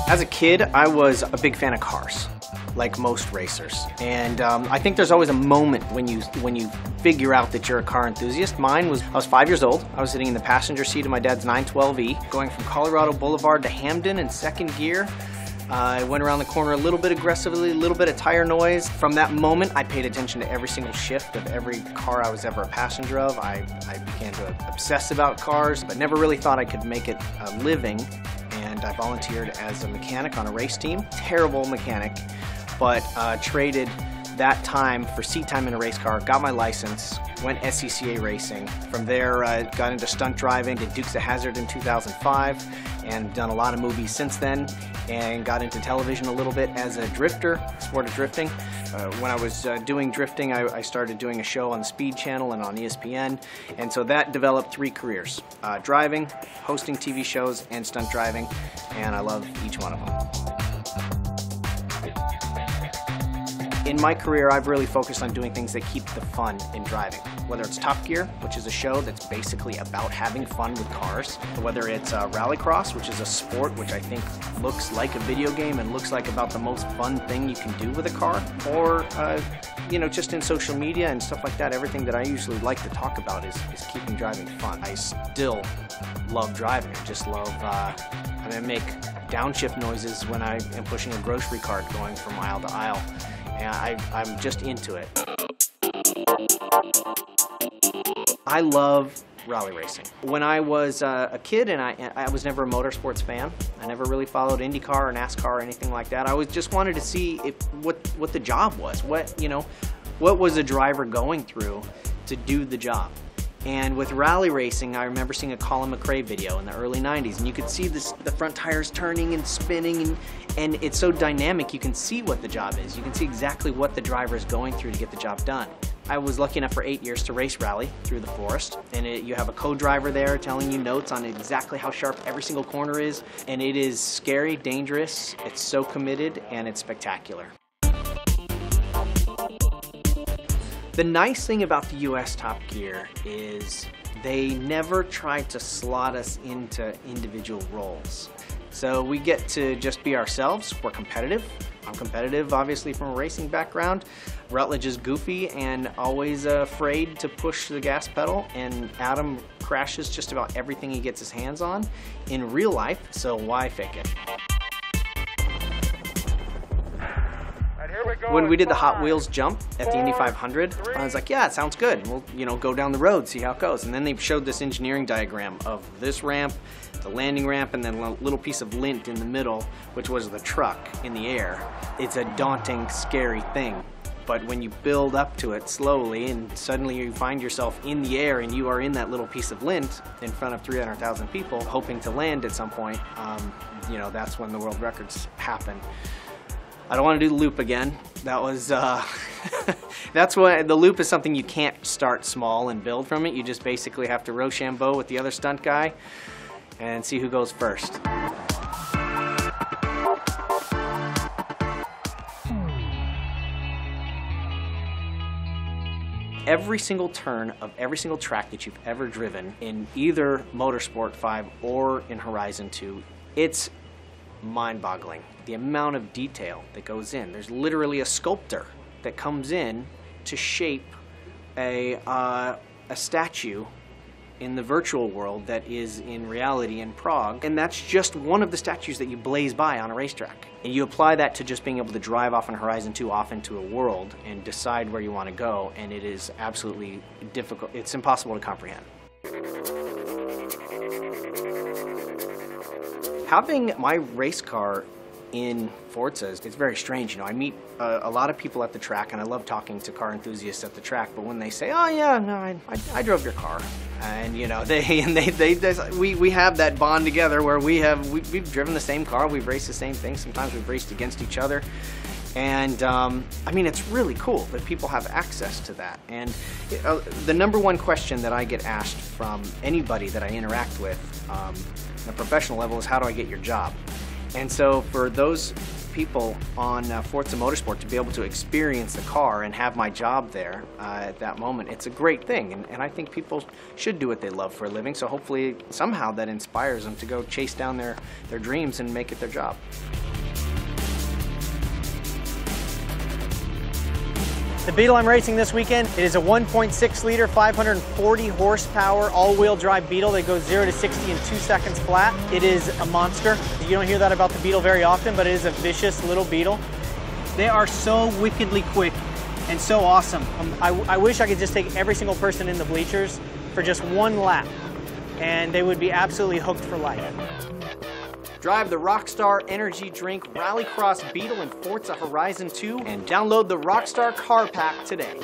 As a kid, I was a big fan of cars, like most racers. And I think there's always a moment when you figure out that you're a car enthusiast. Mine was, I was 5 years old. I was sitting in the passenger seat of my dad's 912E, going from Colorado Boulevard to Hamden in second gear. I went around the corner a little bit aggressively, a little bit of tire noise. From that moment, I paid attention to every single shift of every car I was ever a passenger of. I began to obsess about cars, but never really thought I could make it a living. And I volunteered as a mechanic on a race team. Terrible mechanic, but traded that time for seat time in a race car, got my license, went SCCA racing. From there, got into stunt driving, did Dukes of Hazzard in 2005, and done a lot of movies since then, and got into television a little bit as a drifter, sport of drifting. When I was doing drifting, I started doing a show on the Speed Channel and on ESPN, and so that developed 3 careers. Driving, hosting TV shows, and stunt driving, and I love each one of them. In my career, I've really focused on doing things that keep the fun in driving. Whether it's Top Gear, which is a show that's basically about having fun with cars, whether it's Rallycross, which is a sport which I think looks like a video game and looks like about the most fun thing you can do with a car, or you know, just in social media and stuff like that, everything that I usually like to talk about is keeping driving fun. I still love driving. I just love, I make downshift noises when I am pushing a grocery cart going from aisle to aisle. And I'm just into it. I love rally racing. When I was a kid, and I was never a motorsports fan. I never really followed IndyCar or NASCAR or anything like that. I just wanted to see what the job was. What was a driver going through to do the job? And with rally racing, I remember seeing a Colin McRae video in the early 90s, and you could see the front tires turning and spinning, and it's so dynamic, you can see what the job is. You can see exactly what the driver is going through to get the job done. I was lucky enough for 8 years to race rally through the forest, and you have a co-driver there telling you notes on exactly how sharp every single corner is, and it is scary, dangerous, it's so committed, and it's spectacular. The nice thing about the US Top Gear is they never try to slot us into individual roles. So we get to just be ourselves. We're competitive. I'm competitive, obviously, from a racing background. Rutledge is goofy and always afraid to push the gas pedal, and Adam crashes just about everything he gets his hands on in real life, so why fake it? When we did the Hot Wheels jump at the Indy 500, I was like, yeah, it sounds good. We'll, go down the road, see how it goes. And then they showed this engineering diagram of this ramp, the landing ramp, and then a little piece of lint in the middle, which was the truck in the air. It's a daunting, scary thing. But when you build up to it slowly and suddenly you find yourself in the air and you are in that little piece of lint in front of 300,000 people hoping to land at some point, that's when the world records happen. I don't want to do the loop again. That was, that's what, the loop is something you can't start small and build from it. You just basically have to Rochambeau with the other stunt guy and see who goes first. Every single turn of every single track that you've ever driven in either Motorsport 5 or in Horizon 2, it's mind-boggling. The amount of detail that goes in. There's literally a sculptor that comes in to shape a statue in the virtual world that is in reality in Prague, and that's just one of the statues that you blaze by on a racetrack. And you apply that to just being able to drive off on Horizon 2 off into a world and decide where you want to go, and it is absolutely difficult. It's impossible to comprehend. Having my race car in Forza, it's very strange. I meet a lot of people at the track, and I love talking to car enthusiasts at the track. But when they say, "Oh yeah, no, I drove your car," and we have that bond together where we've driven the same car, we've raced the same thing. Sometimes we've raced against each other, and I mean, it's really cool that people have access to that. And the number one question that I get asked from anybody that I interact with on a professional level is, how do I get your job? And so for those people on Forza Motorsport to be able to experience the car and have my job there at that moment. It's a great thing, and I think people should do what they love for a living, so hopefully somehow that inspires them to go chase down their dreams and make it their job. The Beetle I'm racing this weekend, it is a 1.6 liter, 540 horsepower, all-wheel drive Beetle that goes 0 to 60 in 2 seconds flat. It is a monster. You don't hear that about the Beetle very often, but it is a vicious little Beetle. They are so wickedly quick and so awesome. I wish I could just take every single person in the bleachers for just one lap, and they would be absolutely hooked for life. Drive the Rockstar Energy Drink Rallycross Beetle in Forza Horizon 2 and download the Rockstar Car Pack today.